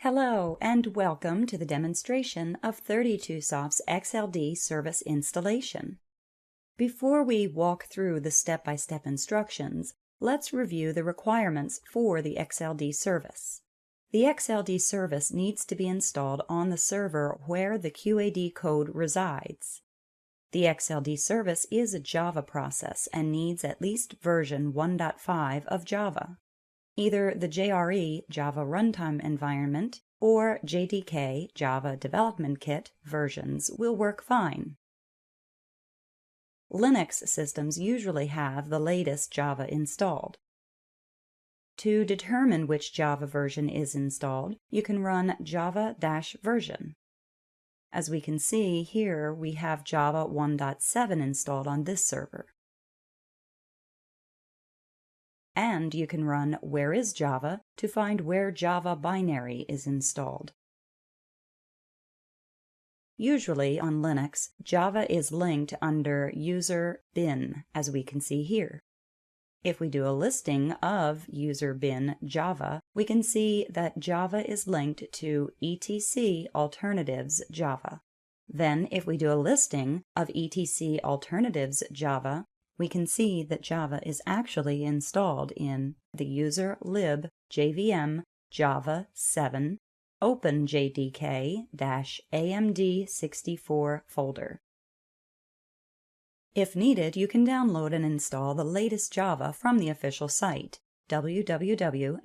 Hello and welcome to the demonstration of 32Soft's XLD service installation. Before we walk through the step-by-step instructions, let's review the requirements for the XLD service. The XLD service needs to be installed on the server where the QAD code resides. The XLD service is a Java process and needs at least version 1.5 of Java. Either the JRE Java Runtime Environment or JDK Java Development Kit versions will work fine. Linux systems usually have the latest Java installed. To determine which Java version is installed, you can run java-version. As we can see here, we have Java 1.7 installed on this server. And you can run Where is Java to find where Java binary is installed. Usually on Linux, Java is linked under user bin, as we can see here. If we do a listing of user bin Java, we can see that Java is linked to etc alternatives Java. Then if we do a listing of etc alternatives Java, we can see that Java is actually installed in the user lib jvm java 7 openjdk-amd64 folder. If needed, you can download and install the latest Java from the official site, www.java.com.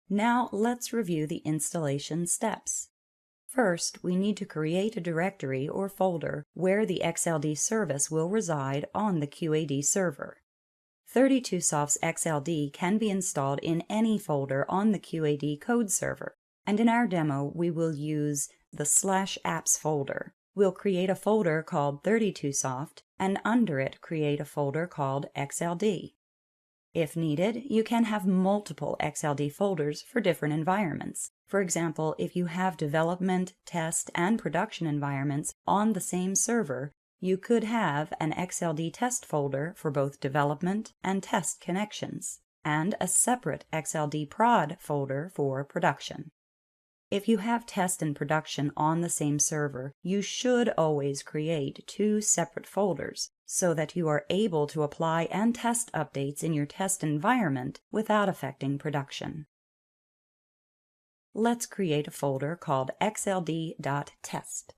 Now let's review the installation steps. First, we need to create a directory or folder where the XLD service will reside on the QAD server. 32Soft's XLD can be installed in any folder on the QAD code server, and in our demo we will use the /apps folder. We'll create a folder called 32Soft, and under it create a folder called XLD. If needed, you can have multiple XLD folders for different environments. For example, if you have development, test, and production environments on the same server, you could have an XLD test folder for both development and test connections, and a separate XLD prod folder for production. If you have test and production on the same server, you should always create two separate folders so that you are able to apply and test updates in your test environment without affecting production. Let's create a folder called xld.test.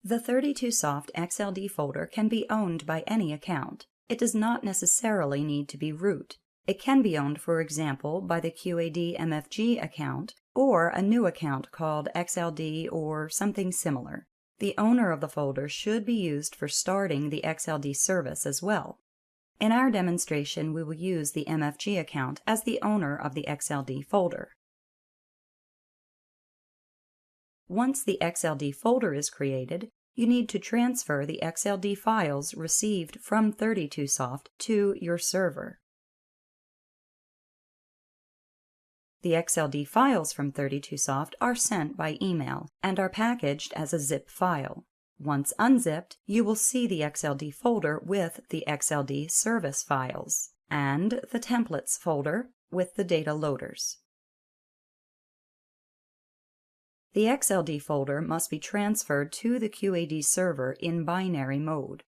The 32Soft XLD folder can be owned by any account. It does not necessarily need to be root. It can be owned, for example, by the QAD MFG account or a new account called XLD or something similar. The owner of the folder should be used for starting the XLD service as well. In our demonstration, we will use the MFG account as the owner of the XLD folder. Once the XLD folder is created, you need to transfer the XLD files received from 32Soft to your server. The XLD files from 32Soft are sent by email and are packaged as a zip file. Once unzipped, you will see the XLD folder with the XLD service files and the templates folder with the data loaders. The XLD folder must be transferred to the QAD server in binary mode.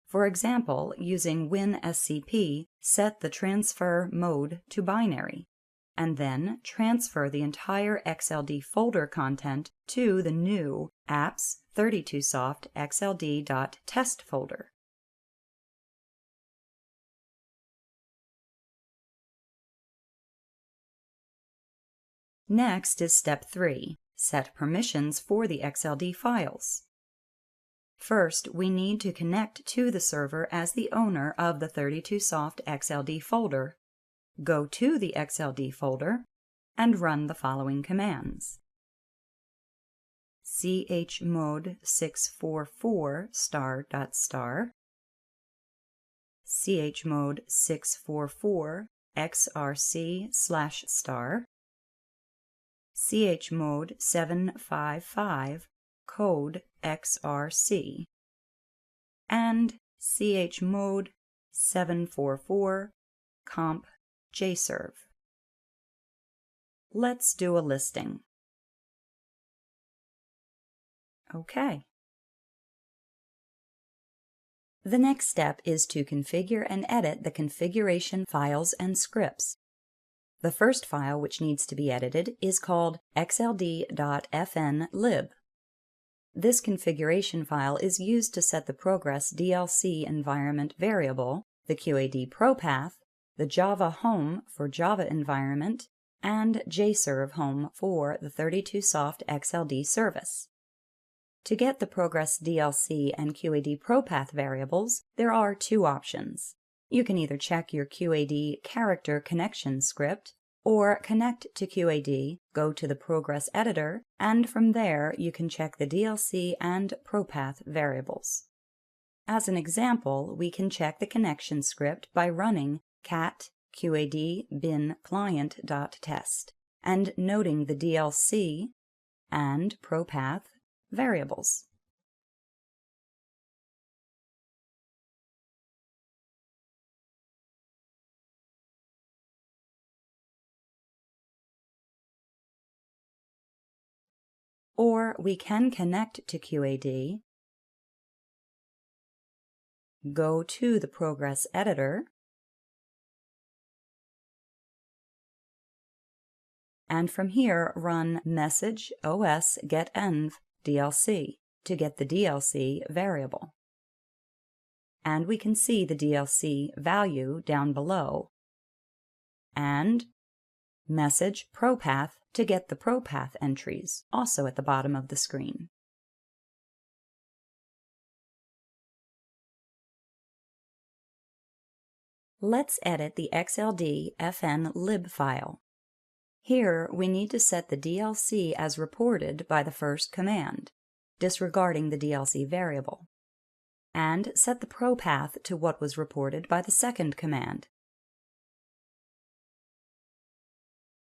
For example, using WinSCP, set the transfer mode to binary, and then transfer the entire XLD folder content to the new apps 32Soft XLD.test folder. Next is step 3, set permissions for the XLD files. First, we need to connect to the server as the owner of the 32Soft XLD folder. Go to the XLD folder and run the following commands. chmod 644 ***, chmod 644 xrc/* chmod 755 code xrc, and chmod 744 comp jserve. Let's do a listing. Okay. The next step is to configure and edit the configuration files and scripts. The first file which needs to be edited is called xld.fnlib. This configuration file is used to set the Progress DLC environment variable, the QAD ProPath, the Java home for Java environment, and jserve home for the 32soft XLD service. To get the Progress DLC and QAD ProPath variables, there are two options. You can either check your QAD character connection script, or connect to QAD, go to the Progress editor, and from there you can check the DLC and ProPath variables. As an example, we can check the connection script by running cat qad bin client.test and noting the DLC and ProPath variables. Or we can connect to QAD, go to the Progress editor, and from here run message os getenv DLC to get the DLC variable. And we can see the DLC value down below, and message ProPath to get the ProPath entries, also at the bottom of the screen. Let's edit the XLD fnlib file. Here, we need to set the DLC as reported by the first command, disregarding the DLC variable, and set the ProPath to what was reported by the second command.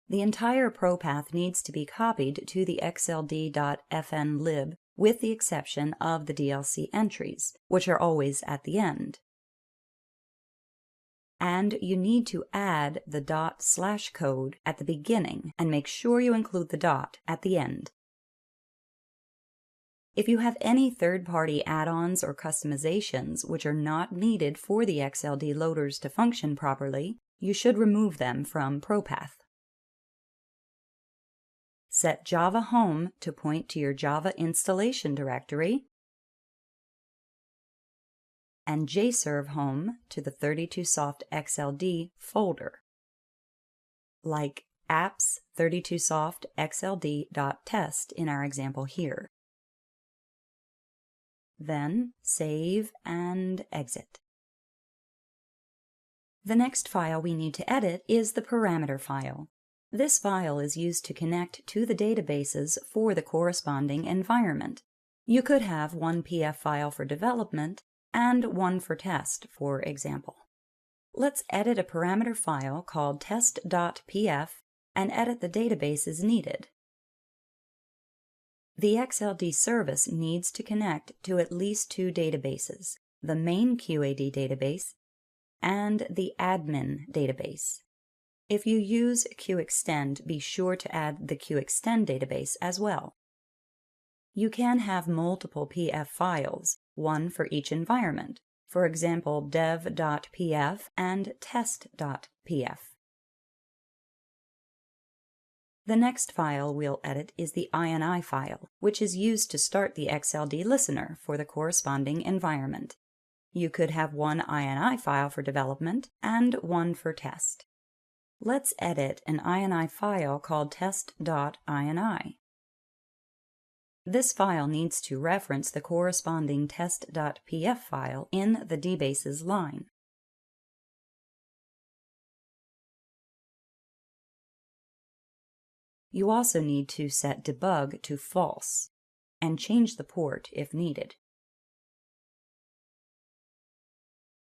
The entire ProPath needs to be copied to the xld.fnlib with the exception of the DLC entries, which are always at the end. And you need to add the ./code at the beginning and make sure you include the dot at the end. If you have any third-party add-ons or customizations which are not needed for the XLD loaders to function properly, you should remove them from ProPath. Set Java Home to point to your Java installation directory, and jserve home to the 32soft XLD folder, like apps 32soft xld.test in our example here. Then save and exit. The next file we need to edit is the parameter file. This file is used to connect to the databases for the corresponding environment. You could have one PF file for development and one for test, for example. Let's edit a parameter file called test.pf and edit the databases needed. The XLD service needs to connect to at least two databases, the main QAD database and the admin database. If you use QExtend, be sure to add the QExtend database as well. You can have multiple PF files, one for each environment, for example dev.pf and test.pf. The next file we'll edit is the INI file, which is used to start the XLD listener for the corresponding environment. You could have one INI file for development and one for test. Let's edit an INI file called test.ini. This file needs to reference the corresponding test.pf file in the dbases line. You also need to set debug to false and change the port if needed.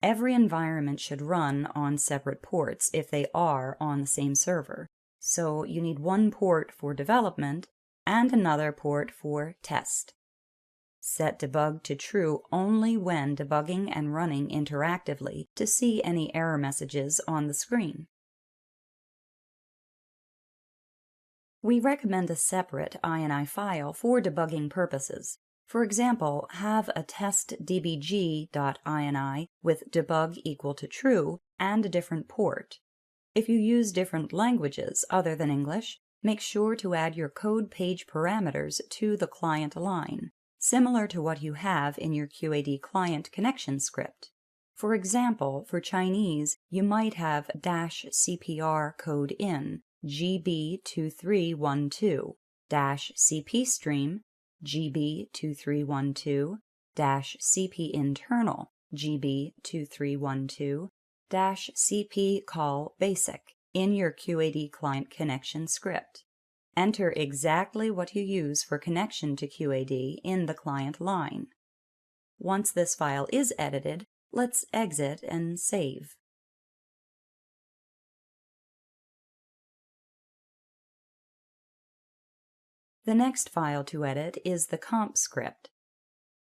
Every environment should run on separate ports if they are on the same server, so you need one port for development and another port for test. Set debug to true only when debugging and running interactively to see any error messages on the screen. We recommend a separate INI file for debugging purposes. For example, have a testdbg.ini with debug equal to true and a different port. If you use different languages other than English, make sure to add your code page parameters to the client line, similar to what you have in your QAD client connection script. For example, for Chinese, you might have -CPR code in GB2312, -CP stream GB2312, -CP internal GB2312, -CP call basic in your QAD client connection script. Enter exactly what you use for connection to QAD in the client line. Once this file is edited, let's exit and save. The next file to edit is the comp script.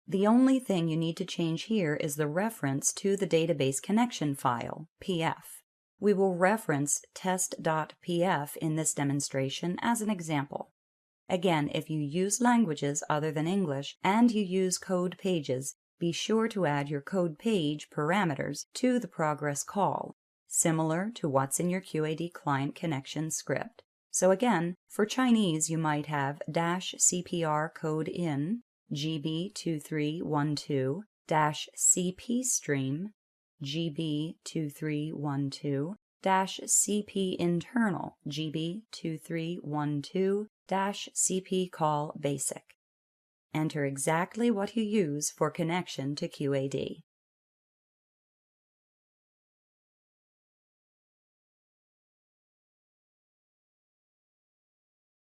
The only thing you need to change here is the reference to the database connection file, PF. We will reference test.pf in this demonstration as an example. Again, if you use languages other than English and you use code pages, be sure to add your code page parameters to the progress call, similar to what's in your QAD client connection script. So again, for Chinese, you might have -CPR code in GB2312, -CP stream GB2312, -CP internal GB2312, -CP call basic. Enter exactly what you use for connection to QAD.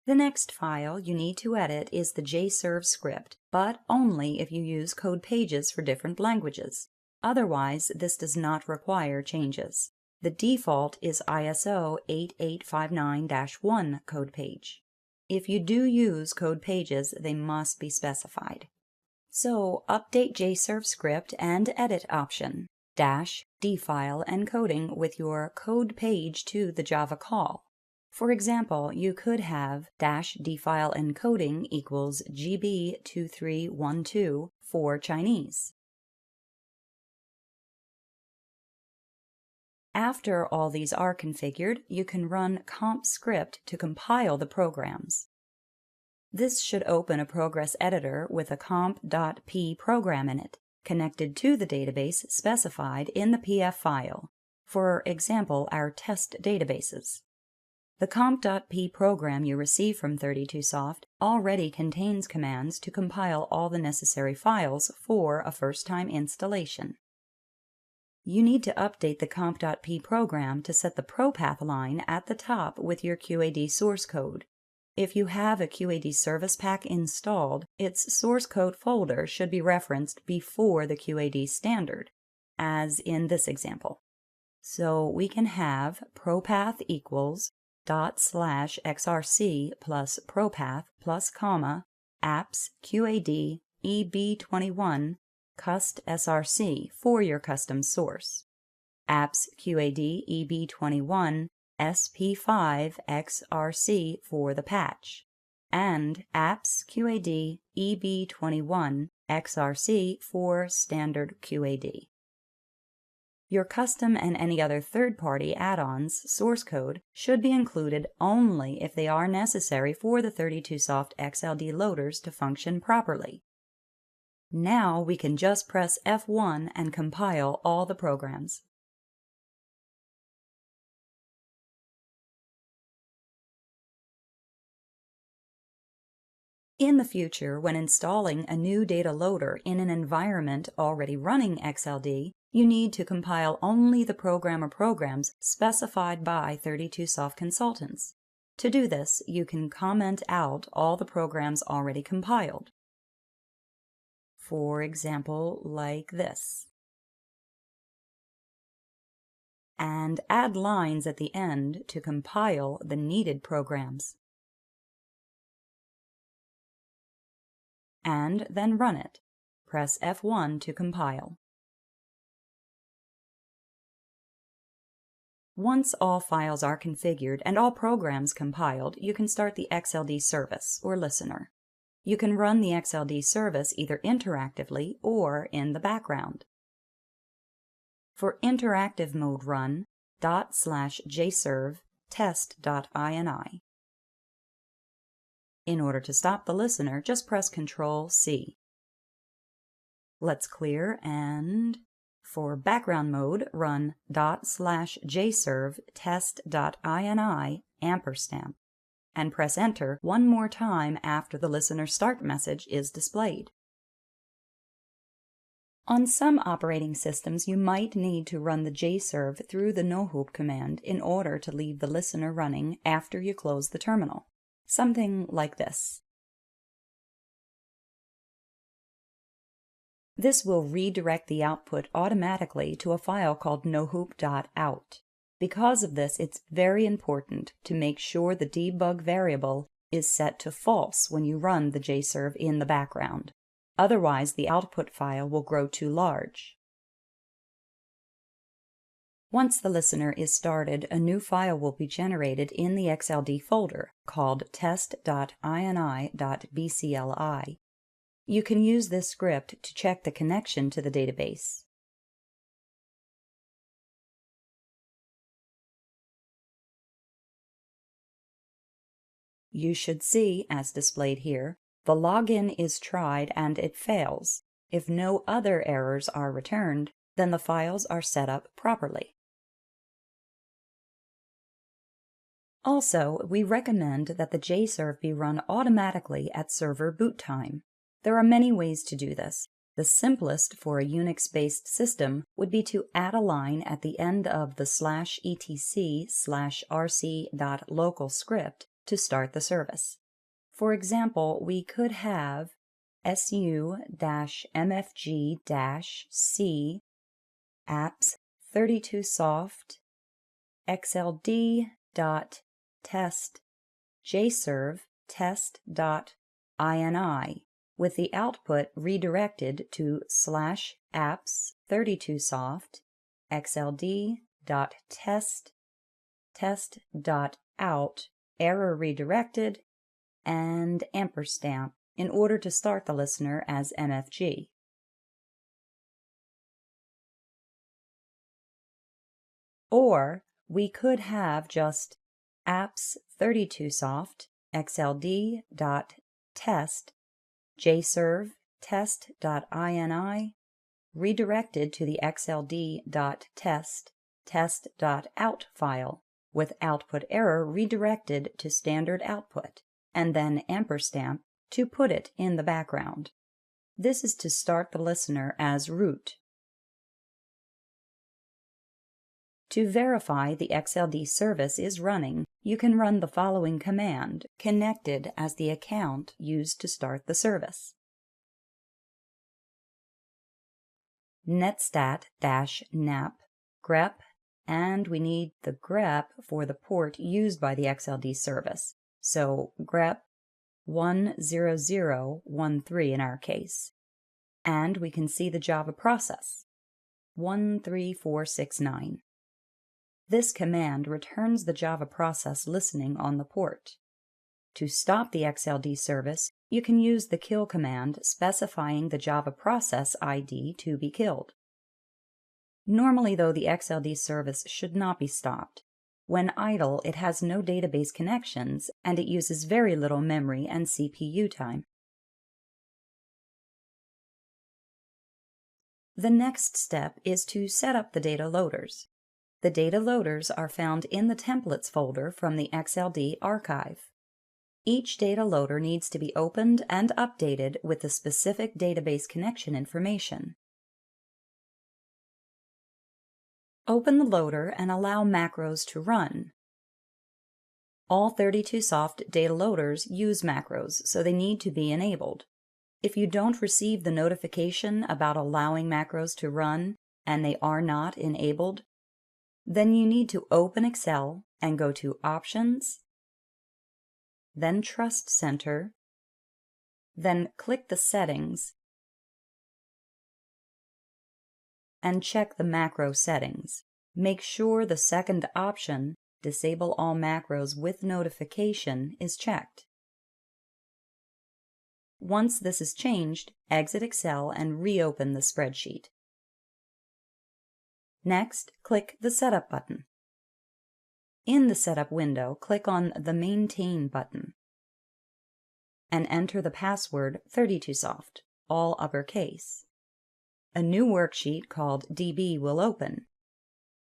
The next file you need to edit is the JServe script, but only if you use code pages for different languages. Otherwise, this does not require changes. The default is ISO 8859-1 code page. If you do use code pages, they must be specified. So, update JServe script and edit option, -d file encoding with your code page to the Java call. For example, you could have -d file encoding equals GB2312 for Chinese. After all these are configured, you can run comp script to compile the programs. This should open a progress editor with a comp.p program in it, connected to the database specified in the PF file, for example, our test databases. The comp.p program you receive from 32soft already contains commands to compile all the necessary files for a first-time installation. You need to update the comp.p program to set the ProPath line at the top with your QAD source code. If you have a QAD service pack installed, its source code folder should be referenced before the QAD standard, as in this example. So we can have ProPath equals ./xrc plus ProPath plus comma apps QAD EB21 cust src for your custom source, apps QAD EB21 SP5 XRC for the patch, and apps QAD EB21 XRC for standard QAD. Your custom and any other third-party add-ons source code should be included only if they are necessary for the 32soft XLD loaders to function properly. Now we can just press F1 and compile all the programs. In the future, when installing a new data loader in an environment already running XLD, you need to compile only the program or programs specified by 32soft consultants. To do this, you can comment out all the programs already compiled. For example, like this. And add lines at the end to compile the needed programs. And then run it. press F1 to compile. Once all files are configured and all programs compiled, you can start the XLD service or listener. You can run the XLD service either interactively or in the background. For interactive mode, run /jserv test.ini. In order to stop the listener, just press Ctrl+C. Let's clear, and for background mode, run /jserv test.ini ampersand and press Enter one more time after the listener start message is displayed. On some operating systems, you might need to run the jserv through the nohoop command in order to leave the listener running after you close the terminal. Something like this. This will redirect the output automatically to a file called nohoop.out. Because of this, it's very important to make sure the debug variable is set to false when you run the jserv in the background. Otherwise, the output file will grow too large. Once the listener is started, a new file will be generated in the XLD folder called test.ini.bcli. You can use this script to check the connection to the database. You should see, as displayed here, the login is tried and it fails. If no other errors are returned, then the files are set up properly. Also, we recommend that the jserv be run automatically at server boot time. There are many ways to do this. The simplest for a Unix-based system would be to add a line at the end of the /etc/rc.local script to start the service. For example, we could have su-mfg-c apps32soft xld.test jserv test.ini with the output redirected to /apps32soft xld.test test.out error redirected and ampersand in order to start the listener as MFG. Or we could have just apps32soft xld.test jserv test.ini redirected to the xld.test test.out file with output error redirected to standard output, and then ampersand to put it in the background. This is to start the listener as root. To verify the XLD service is running, you can run the following command, connected as the account used to start the service. netstat-nap grep, and we need the grep for the port used by the XLD service, so grep 10013 in our case. And we can see the Java process, 13469. This command returns the Java process listening on the port. To stop the XLD service, you can use the kill command specifying the Java process ID to be killed. Normally, though, the XLD service should not be stopped. When idle, it has no database connections, and it uses very little memory and CPU time. The next step is to set up the data loaders. The data loaders are found in the templates folder from the XLD archive. Each data loader needs to be opened and updated with the specific database connection information. Open the loader and allow macros to run. All 32soft data loaders use macros, so they need to be enabled. If you don't receive the notification about allowing macros to run and they are not enabled, then you need to open Excel and go to Options, then Trust Center, then click the Settings, and check the macro settings. Make sure the second option, Disable all macros with notification, is checked. Once this is changed, exit Excel and reopen the spreadsheet. Next, click the Setup button. In the Setup window, click on the Maintain button and enter the password 32soft, all uppercase. A new worksheet called DB will open.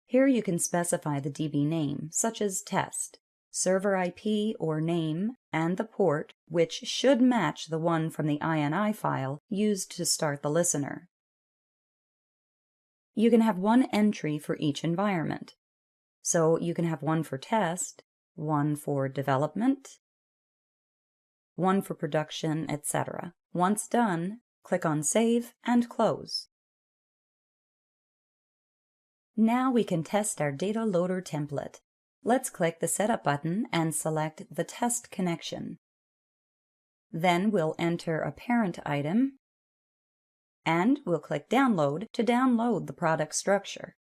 Here you can specify the DB name, such as test, server IP or name, and the port, which should match the one from the INI file used to start the listener. You can have one entry for each environment. So you can have one for test, one for development, one for production, etc. Once done, click on Save and Close. Now we can test our data loader template. Let's click the Setup button and select the test connection. Then we'll enter a parent item, and we'll click Download to download the product structure.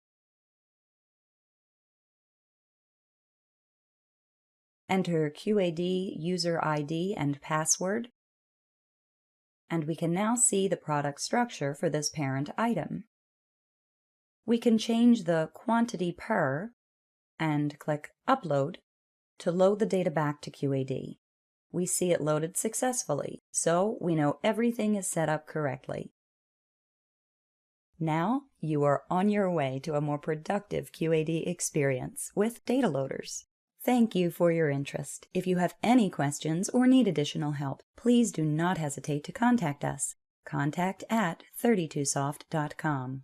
Enter QAD user ID and password, and we can now see the product structure for this parent item. We can change the quantity per and click Upload to load the data back to QAD. We see it loaded successfully, so we know everything is set up correctly. Now you are on your way to a more productive QAD experience with data loaders. Thank you for your interest. If you have any questions or need additional help, please do not hesitate to contact us. Contact@32soft.com.